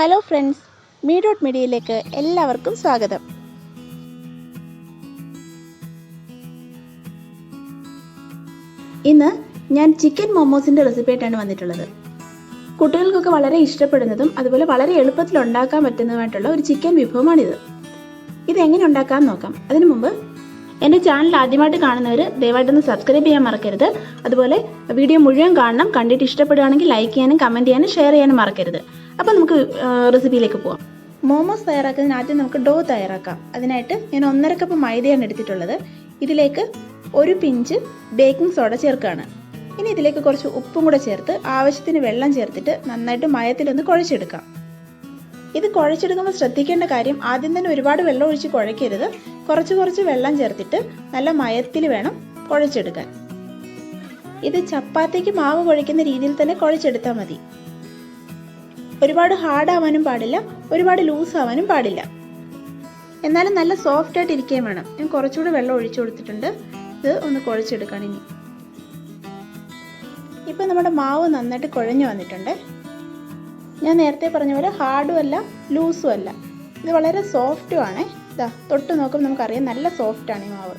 Hello friends, മീഡിയയിലേക്ക് എല്ലാവർക്കും സ്വാഗതം. ഇന്ന് ഞാൻ ചിക്കൻ മോമോസിൻ്റെ റെസിപ്പിയായിട്ടാണ് വന്നിട്ടുള്ളത്. കുട്ടികൾക്കൊക്കെ വളരെ ഇഷ്ടപ്പെടുന്നതും അതുപോലെ വളരെ എളുപ്പത്തിൽ ഉണ്ടാക്കാൻ പറ്റുന്നതുമായിട്ടുള്ള ഒരു ചിക്കൻ വിഭവമാണിത്. ഇതെങ്ങനെ ഉണ്ടാക്കാമെന്ന് നോക്കാം. അതിനു മുമ്പ് എൻ്റെ ചാനൽ ആദ്യമായിട്ട് കാണുന്നവർ ദയവായിട്ടൊന്ന് സബ്സ്ക്രൈബ് ചെയ്യാൻ മറക്കരുത്. അതുപോലെ വീഡിയോ മുഴുവൻ കാണണം. കണ്ടിട്ട് ഇഷ്ടപ്പെടുകയാണെങ്കിൽ ലൈക്ക് ചെയ്യാനും കമൻറ്റ് ചെയ്യാനും ഷെയർ ചെയ്യാനും മറക്കരുത്. അപ്പോൾ നമുക്ക് റെസിപ്പിയിലേക്ക് പോകാം. മോമോസ് തയ്യാറാക്കുന്നതിന് ആദ്യം നമുക്ക് ഡോ തയ്യാറാക്കാം. അതിനായിട്ട് ഞാൻ 1.5 കപ്പ് മൈദയാണ് എടുത്തിട്ടുള്ളത്. ഇതിലേക്ക് 1 പിഞ്ച് ബേക്കിംഗ് സോഡ ചേർക്കുകയാണ്. ഇനി ഇതിലേക്ക് കുറച്ച് ഉപ്പും കൂടെ ചേർത്ത് ആവശ്യത്തിന് വെള്ളം ചേർത്തിട്ട് നന്നായിട്ട് മയത്തിലൊന്ന് കുഴച്ചെടുക്കാം. ഇത് കുഴച്ചെടുക്കുമ്പോൾ ശ്രദ്ധിക്കേണ്ട കാര്യം, ആദ്യം തന്നെ ഒരുപാട് വെള്ളം ഒഴിച്ച് കുഴയ്ക്കരുത്. കുറച്ച് വെള്ളം ചേർത്തിട്ട് നല്ല മയത്തിൽ വേണം കുഴച്ചെടുക്കാൻ. ഇത് ചപ്പാത്തിക്ക് മാവ് കുഴയ്ക്കുന്ന രീതിയിൽ തന്നെ കുഴച്ചെടുത്താൽ മതി. ഒരുപാട് ഹാർഡ് ആവാനും പാടില്ല, ഒരുപാട് ലൂസ് ആവാനും പാടില്ല. എന്നാലും നല്ല സോഫ്റ്റ് ആയിട്ട് ഇരിക്കുകയും വേണം. ഞാൻ കുറച്ചുകൂടി വെള്ളം ഒഴിച്ചു കൊടുത്തിട്ടുണ്ട്. ഇത് ഒന്ന് കുഴച്ചെടുക്കണം. ഇനി ഇപ്പം നമ്മുടെ മാവ് നന്നായിട്ട് കുഴഞ്ഞു വന്നിട്ടുണ്ട്. ഞാൻ നേരത്തെ പറഞ്ഞ പോലെ ഹാർഡും അല്ല ലൂസും അല്ല, ഇത് വളരെ സോഫ്റ്റും ആണ്. ഇതാ തൊട്ട് നോക്കുമ്പോൾ നമുക്കറിയാം നല്ല സോഫ്റ്റാണ് ഈ മാവ്.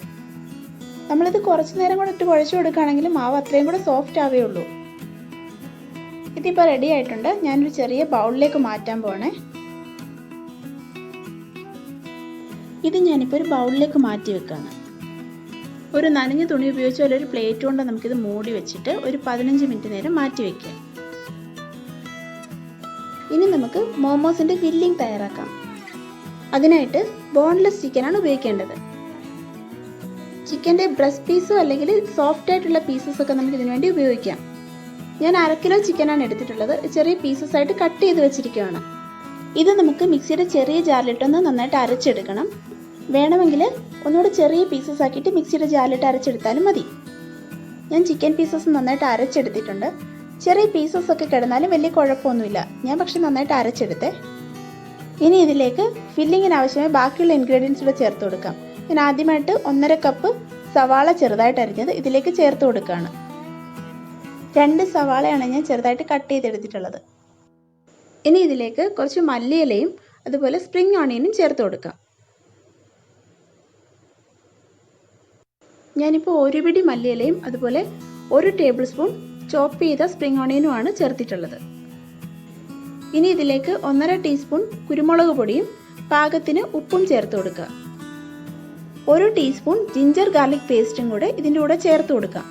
നമ്മളിത് കുറച്ച് നേരം കൂടെ ഇട്ട് കുഴച്ചു കൊടുക്കുകയാണെങ്കിൽ മാവ് അത്രയും കൂടെ സോഫ്റ്റ് ആവുകയുള്ളൂ. ഇതിപ്പോൾ റെഡി ആയിട്ടുണ്ട്. ഞാനൊരു ചെറിയ ബൗളിലേക്ക് മാറ്റാൻ പോവാണേ. ഇത് ഞാനിപ്പോൾ ഒരു ബൗളിലേക്ക് മാറ്റി വെക്കുകയാണ്. ഒരു നനഞ്ഞ തുണി ഉപയോഗിച്ച് ഒരു പ്ലേറ്റ് കൊണ്ട് നമുക്കിത് മൂടി വെച്ചിട്ട് ഒരു 15 മിനിറ്റ് നേരം മാറ്റി വയ്ക്കാം. ഇനി നമുക്ക് മോമോസിൻ്റെ ഫില്ലിംഗ് തയ്യാറാക്കാം. അതിനായിട്ട് ബോൺലെസ് ചിക്കനാണ് ഉപയോഗിക്കേണ്ടത്. ചിക്കൻ്റെ ബ്രസ്റ്റ് പീസോ അല്ലെങ്കിൽ സോഫ്റ്റ് ആയിട്ടുള്ള പീസസ് ഒക്കെ നമുക്ക് ഇതിനു വേണ്ടി ഉപയോഗിക്കാം. ഞാൻ 1/2 കിലോ ചിക്കനാണ് എടുത്തിട്ടുള്ളത്. ചെറിയ പീസസ് ആയിട്ട് കട്ട് ചെയ്ത് വെച്ചിരിക്കുകയാണ്. ഇത് നമുക്ക് മിക്സിയുടെ ചെറിയ ജാറിലിട്ടൊന്ന് നന്നായിട്ട് അരച്ചെടുക്കണം. വേണമെങ്കിൽ ഒന്നുകൂടെ ചെറിയ പീസസ് ആക്കിയിട്ട് മിക്സിയുടെ ജാറിലിട്ട് അരച്ചെടുത്താലും മതി. ഞാൻ ചിക്കൻ പീസസ് നന്നായിട്ട് അരച്ചെടുത്തിട്ടുണ്ട്. ചെറിയ പീസസ് ഒക്കെ കിടന്നാലും വലിയ കുഴപ്പമൊന്നുമില്ല. ഞാൻ പക്ഷെ നന്നായിട്ട് അരച്ചെടുത്തേ. ഇനി ഇതിലേക്ക് ഫില്ലിങ്ങിന് ആവശ്യമായ ബാക്കിയുള്ള ഇൻഗ്രീഡിയൻസ് കൂടെ ചേർത്ത് കൊടുക്കാം. ഞാൻ ആദ്യമായിട്ട് 1.5 കപ്പ് സവാള ചെറുതായിട്ട് അരിഞ്ഞത് ഇതിലേക്ക് ചേർത്ത് കൊടുക്കുകയാണ്. 2 സവാളയാണ് ഞാൻ ചെറുതായിട്ട് കട്ട് ചെയ്തെടുത്തിട്ടുള്ളത്. ഇനി ഇതിലേക്ക് കുറച്ച് മല്ലിയിലയും അതുപോലെ സ്പ്രിംഗ് ഓണിയനും ചേർത്ത് കൊടുക്കാം. ഞാനിപ്പോൾ 1 പിടി മല്ലിയിലയും അതുപോലെ 1 ടേബിൾ സ്പൂൺ ചോപ്പ് ചെയ്ത സ്പ്രിംഗ് ഓണിയനുമാണ് ചേർത്തിട്ടുള്ളത്. ഇനി ഇതിലേക്ക് 1.5 ടീസ്പൂൺ കുരുമുളക് പൊടിയും പാകത്തിന് ഉപ്പും ചേർത്ത് കൊടുക്കുക. 1 ടീസ്പൂൺ ജിഞ്ചർ ഗാർലിക് പേസ്റ്റും കൂടെ ഇതിൻ്റെ കൂടെ ചേർത്ത് കൊടുക്കാം.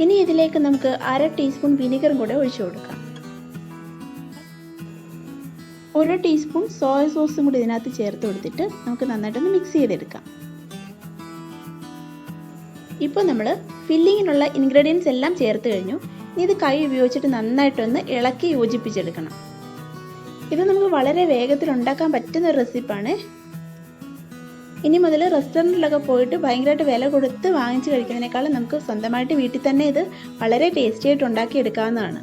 ഇനി ഇതിലേക്ക് നമുക്ക് 1/2 ടീസ്പൂൺ വിനീഗറും കൂടെ ഒഴിച്ചു കൊടുക്കാം. 1 ടീസ്പൂൺ സോയ സോസും കൂടി ഇതിനകത്ത് ചേർത്ത് കൊടുത്തിട്ട് നമുക്ക് നന്നായിട്ടൊന്ന് മിക്സ് ചെയ്തെടുക്കാം. ഇപ്പോൾ നമ്മൾ ഫില്ലിങ്ങിനുള്ള ഇൻഗ്രീഡിയൻസ് എല്ലാം ചേർത്ത് കഴിഞ്ഞു. ഇനി ഇത് കൈ ഉപയോഗിച്ചിട്ട് നന്നായിട്ടൊന്ന് ഇളക്കി യോജിപ്പിച്ചെടുക്കണം. ഇത് നമുക്ക് വളരെ വേഗത്തിൽ ഉണ്ടാക്കാൻ പറ്റുന്ന ഒരു റെസിപ്പിയാണ്. ഇനി മുതൽ റെസ്റ്റോറൻറ്റിലൊക്കെ പോയിട്ട് ഭയങ്കരമായിട്ട് വില കൊടുത്ത് വാങ്ങിച്ച് കഴിക്കുന്നതിനേക്കാളും നമുക്ക് സ്വന്തമായിട്ട് വീട്ടിൽ തന്നെ ഇത് വളരെ ടേസ്റ്റി ആയിട്ട് ഉണ്ടാക്കി എടുക്കാവുന്നതാണ്.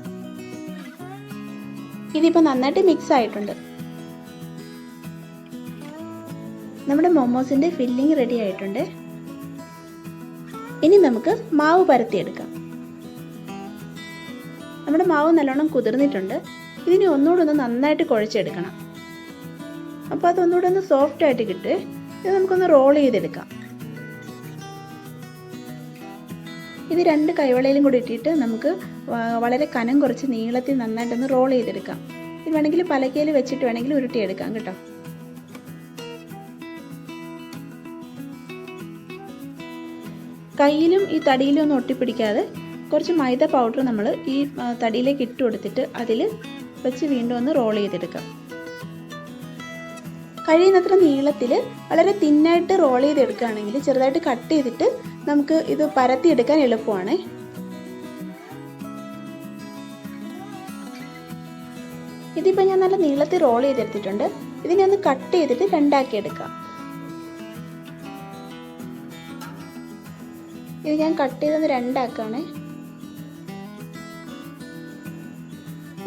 ഇതിപ്പോൾ നന്നായിട്ട് മിക്സ് ആയിട്ടുണ്ട്. നമ്മുടെ മോമോസിൻ്റെ ഫില്ലിംഗ് റെഡി ആയിട്ടുണ്ട്. ഇനി നമുക്ക് മാവ് പരത്തിയെടുക്കാം. നമ്മുടെ മാവ് നല്ലോണം കുതിർന്നിട്ടുണ്ട്. ഇതിനെ ഒന്നുകൂടെ ഒന്ന് നന്നായിട്ട് കുഴച്ചെടുക്കണം. അപ്പോൾ അതൊന്നുകൂടെ ഒന്ന് സോഫ്റ്റ് ആയിട്ട് കിട്ടും. ഇത് നമുക്കൊന്ന് റോൾ ചെയ്തെടുക്കാം. ഇത് 2 കൈവളയിലും കൂടി ഇട്ടിട്ട് നമുക്ക് വളരെ കനം കുറച്ച് നീളത്തിൽ നന്നായിട്ടൊന്ന് റോൾ ചെയ്തെടുക്കാം. ഇത് വേണമെങ്കിൽ പലകയിൽ വെച്ചിട്ട് വേണമെങ്കിൽ ഉരുട്ടിയെടുക്കാം കേട്ടോ. കയ്യിലും ഈ തടിയിലും ഒന്നും ഒട്ടിപ്പിടിക്കാതെ കുറച്ച് മൈദ പൗഡർ നമ്മൾ ഈ തടിയിലേക്ക് ഇട്ട് കൊടുത്തിട്ട് അതിൽ വെച്ച് വീണ്ടും ഒന്ന് റോൾ ചെയ്തെടുക്കാം. കഴിയുന്നത്ര നീളത്തിൽ വളരെ തിന്നായിട്ട് റോൾ ചെയ്തെടുക്കുകയാണെങ്കിൽ ചെറുതായിട്ട് കട്ട് ചെയ്തിട്ട് നമുക്ക് ഇത് പരത്തിയെടുക്കാൻ എളുപ്പമാണ്. ഇതിപ്പോൾ ഞാൻ നല്ല നീളത്തിൽ റോൾ ചെയ്തെടുത്തിട്ടുണ്ട്. ഇതിനെ ഒന്ന് കട്ട് ചെയ്തിട്ട് 2 ആക്കി എടുക്കാം. ഇത് ഞാൻ കട്ട് ചെയ്തൊന്ന് 2 ആക്കാണ്.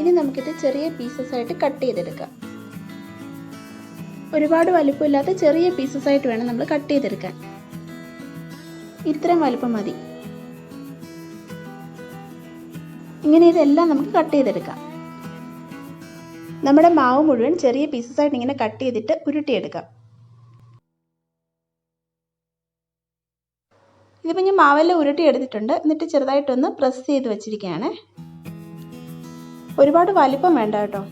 ഇനി നമുക്കിത് ചെറിയ പീസസ് ആയിട്ട് കട്ട് ചെയ്തെടുക്കാം. ഒരുപാട് വലുപ്പമില്ലാത്ത ചെറിയ പീസസ് ആയിട്ട് വേണം നമ്മൾ കട്ട് ചെയ്തെടുക്കാൻ. ഇത്രയും വലുപ്പം മതി. ഇങ്ങനെ ഇതെല്ലാം നമുക്ക് കട്ട് ചെയ്തെടുക്കാം. നമ്മുടെ മാവ് മുഴുവൻ ചെറിയ പീസസ് ആയിട്ട് ഇങ്ങനെ കട്ട് ചെയ്തിട്ട് ഉരുട്ടിയെടുക്കാം. ഇതിപ്പോൾ ഞാൻ മാവെല്ലാം ഉരുട്ടിയെടുത്തിട്ടുണ്ട്. എന്നിട്ട് ചെറുതായിട്ടൊന്ന് പ്രസ് ചെയ്ത് വെച്ചിരിക്കുകയാണ്. ഒരുപാട് വലിപ്പം വേണ്ട കേട്ടോ.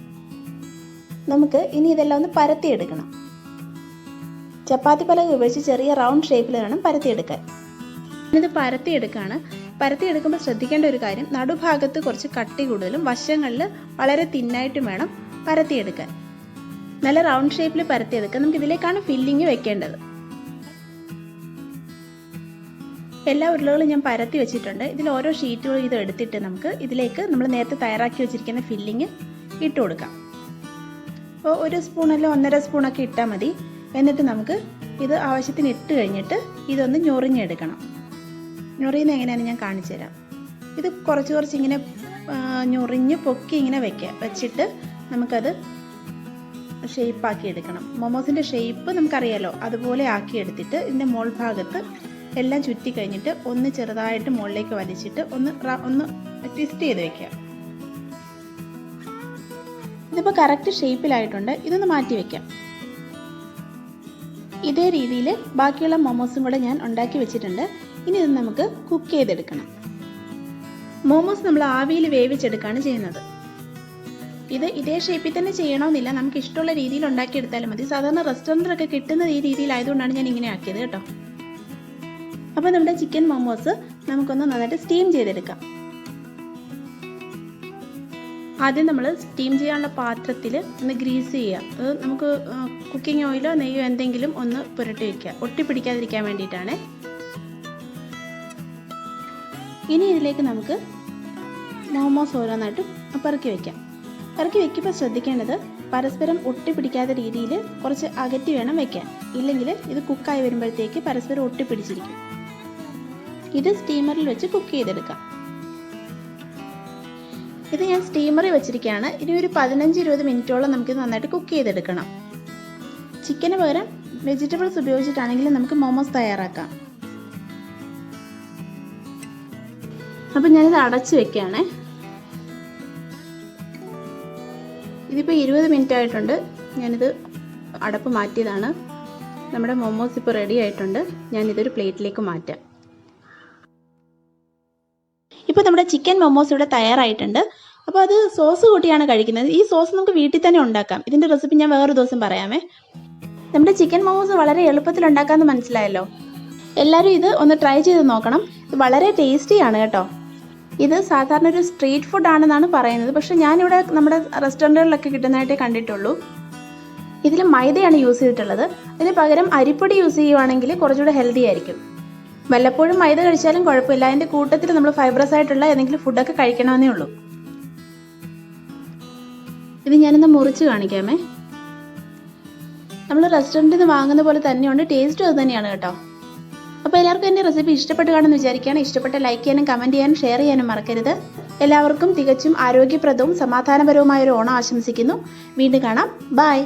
നമുക്ക് ഇനി ഇതെല്ലാം ഒന്ന് പരത്തിയെടുക്കണം. ചപ്പാത്തി പലക ഉപയോഗിച്ച് ചെറിയ റൗണ്ട് ഷേപ്പിൽ വേണം പരത്തിയെടുക്കാൻ. ഇത് പരത്തിയെടുക്കുകയാണ്. പരത്തിയെടുക്കുമ്പോൾ ശ്രദ്ധിക്കേണ്ട ഒരു കാര്യം, നടുഭാഗത്ത് കുറച്ച് കട്ടി കൂടുതലും വശങ്ങളിൽ വളരെ തിന്നായിട്ടും വേണം പരത്തിയെടുക്കാൻ. നല്ല റൗണ്ട് ഷേപ്പിൽ പരത്തിയെടുക്കുക. നമുക്ക് ഇതിലേക്കാണ് ഫില്ലിങ് വെക്കേണ്ടത്. എല്ലാ ഉരുളകളും ഞാൻ പരത്തി വെച്ചിട്ടുണ്ട്. ഇതിൽ ഓരോ ഷീറ്റുകൾ ഇത് എടുത്തിട്ട് നമുക്ക് ഇതിലേക്ക് നമ്മൾ നേരത്തെ തയ്യാറാക്കി വെച്ചിരിക്കുന്ന ഫില്ലിങ് ഇട്ട് കൊടുക്കാം. അപ്പോൾ 1 സ്പൂണല്ലോ 1.5 സ്പൂണൊക്കെ ഇട്ടാൽ മതി. എന്നിട്ട് നമുക്ക് ഇത് ആവശ്യത്തിന് ഇട്ട് കഴിഞ്ഞിട്ട് ഇതൊന്ന് ഞൊറിഞ്ഞെടുക്കണം. ഞൊറിയുന്നത് എങ്ങനെയാണെന്ന് ഞാൻ കാണിച്ചു തരാം. ഇത് കുറച്ച് ഇങ്ങനെ ഞൊറിഞ്ഞ് പൊക്കി ഇങ്ങനെ വെച്ചിട്ട് നമുക്കത് ഷേപ്പാക്കി എടുക്കണം. മൊമോസിൻ്റെ ഷേപ്പ് നമുക്കറിയാലോ, അതുപോലെ ആക്കി എടുത്തിട്ട് ഇതിൻ്റെ മോൾ ഭാഗത്ത് എല്ലാം ചുറ്റി കഴിഞ്ഞിട്ട് ഒന്ന് ചെറുതായിട്ട് മുകളിലേക്ക് വലിച്ചിട്ട് ഒന്ന് ട്വിസ്റ്റ് ചെയ്ത് വെക്കുക. ഇതിപ്പോൾ കറക്റ്റ് ഷേപ്പിലായിട്ടുണ്ട്. ഇതൊന്ന് മാറ്റി വെക്കാം. ഇതേ രീതിയിൽ ബാക്കിയുള്ള മൊമോസും കൂടെ ഞാൻ ഉണ്ടാക്കി വെച്ചിട്ടുണ്ട്. ഇനി ഇത് നമുക്ക് കുക്ക് ചെയ്തെടുക്കണം. മോമോസ് നമ്മൾ ആവിയിൽ വേവിച്ചെടുക്കുകയാണ് ചെയ്യുന്നത്. ഇത് ഇതേ ഷേപ്പിൽ തന്നെ ചെയ്യണമെന്നില്ല, നമുക്ക് ഇഷ്ടമുള്ള രീതിയിൽ ഉണ്ടാക്കിയെടുത്താലും മതി. സാധാരണ റെസ്റ്റോറൻറ്റിലൊക്കെ കിട്ടുന്ന ഈ രീതിയിലായതുകൊണ്ടാണ് ഞാൻ ഇങ്ങനെ ആക്കിയത് കേട്ടോ. അപ്പോൾ നമ്മുടെ ചിക്കൻ മോമോസ് നമുക്കൊന്ന് നന്നായിട്ട് സ്റ്റീം ചെയ്തെടുക്കാം. ആദ്യം നമ്മൾ സ്റ്റീം ചെയ്യാനുള്ള പാത്രത്തിൽ ഒന്ന് ഗ്രീസ് ചെയ്യുക. അത് നമുക്ക് കുക്കിംഗ് ഓയിലോ നെയ്യോ എന്തെങ്കിലും ഒന്ന് പുരട്ടി വയ്ക്കുക, ഒട്ടിപ്പിടിക്കാതിരിക്കാൻ വേണ്ടിയിട്ടാണ്. ഇനി ഇതിലേക്ക് നമുക്ക് മോമോസ് ഓരോന്നായിട്ട് പെറുക്കി വയ്ക്കാം. പെറുക്കി വയ്ക്കുമ്പോൾ ശ്രദ്ധിക്കേണ്ടത് പരസ്പരം ഒട്ടിപ്പിടിക്കാത്ത രീതിയിൽ കുറച്ച് അകറ്റി വേണം വയ്ക്കാൻ. ഇല്ലെങ്കിൽ ഇത് കുക്കായി വരുമ്പോഴത്തേക്ക് പരസ്പരം ഒട്ടിപ്പിടിച്ചിരിക്കും. ഇത് സ്റ്റീമറിൽ വെച്ച് കുക്ക് ചെയ്തെടുക്കാം. ഇത് ഞാൻ സ്റ്റീമറിൽ വെച്ചിരിക്കുകയാണ്. ഇനി ഒരു 15-20 മിനിറ്റോളം നമുക്കിത് നന്നായിട്ട് കുക്ക് ചെയ്തെടുക്കണം. ചിക്കന് പകരം വെജിറ്റബിൾസ് ഉപയോഗിച്ചിട്ടാണെങ്കിലും നമുക്ക് മോമോസ് തയ്യാറാക്കാം. അപ്പം ഞാനിത് അടച്ച് വെക്കുകയാണ്. ഇതിപ്പോൾ 20 മിനിറ്റ് ആയിട്ടുണ്ട്. ഞാനിത് അടപ്പ് മാറ്റിയതാണ്. നമ്മുടെ മോമോസ് ഇപ്പോൾ റെഡി ആയിട്ടുണ്ട്. ഞാനിതൊരു പ്ലേറ്റിലേക്ക് മാറ്റാം. ഇപ്പോൾ നമ്മുടെ ചിക്കൻ മോമോസ് ഇവിടെ തയ്യാറായിട്ടുണ്ട്. അപ്പോൾ അത് സോസ് കൂട്ടിയാണ് കഴിക്കുന്നത്. ഈ സോസ് നമുക്ക് വീട്ടിൽ തന്നെ ഉണ്ടാക്കാം. ഇതിൻ്റെ റെസിപ്പി ഞാൻ വേറൊരു ദിവസം പറയാമേ. നമ്മുടെ ചിക്കൻ മോമോസ് വളരെ എളുപ്പത്തിൽ ഉണ്ടാക്കാമെന്ന് മനസ്സിലായല്ലോ. എല്ലാവരും ഇത് ഒന്ന് ട്രൈ ചെയ്ത് നോക്കണം. ഇത് വളരെ ടേസ്റ്റിയാണ് കേട്ടോ. ഇത് സാധാരണ ഒരു സ്ട്രീറ്റ് ഫുഡ് ആണെന്നാണ് പറയുന്നത്. പക്ഷേ ഞാനിവിടെ നമ്മുടെ റെസ്റ്റോറൻറ്റുകളിലൊക്കെ കിട്ടുന്നതായിട്ടേ കണ്ടിട്ടുള്ളൂ. ഇതിൽ മൈദയാണ് യൂസ് ചെയ്തിട്ടുള്ളത്. അതിന് പകരം അരിപ്പൊടി യൂസ് ചെയ്യുവാണെങ്കിൽ കുറച്ചുകൂടെ ഹെൽത്തി ആയിരിക്കും. വല്ലപ്പോഴും മൈദ കഴിച്ചാലും കുഴപ്പമില്ല. അതിൻ്റെ കൂട്ടത്തിൽ നമ്മൾ ഫൈബ്രസ് ആയിട്ടുള്ള ഏതെങ്കിലും ഫുഡൊക്കെ കഴിക്കണമെന്നേ ഉള്ളൂ. ഇത് ഞാനൊന്ന് മുറിച്ച് കാണിക്കാമേ. നമ്മൾ റെസ്റ്റോറൻറ്റിൽ നിന്ന് വാങ്ങുന്ന പോലെ തന്നെയുണ്ട്. ടേസ്റ്റും അത് തന്നെയാണ് കേട്ടോ. അപ്പോൾ എല്ലാവർക്കും എൻ്റെ റെസിപ്പി ഇഷ്ടപ്പെട്ടു കാണുമെന്ന് വിചാരിക്കുകയാണ്. ഇഷ്ടപ്പെട്ട ലൈക്ക് ചെയ്യാനും കമൻറ്റ് ചെയ്യാനും ഷെയർ ചെയ്യാനും മറക്കരുത്. എല്ലാവർക്കും തികച്ചും ആരോഗ്യപ്രദവും സമാധാനപരവുമായ ഒരു ഓണം ആശംസിക്കുന്നു. വീണ്ടും കാണാം. ബൈ.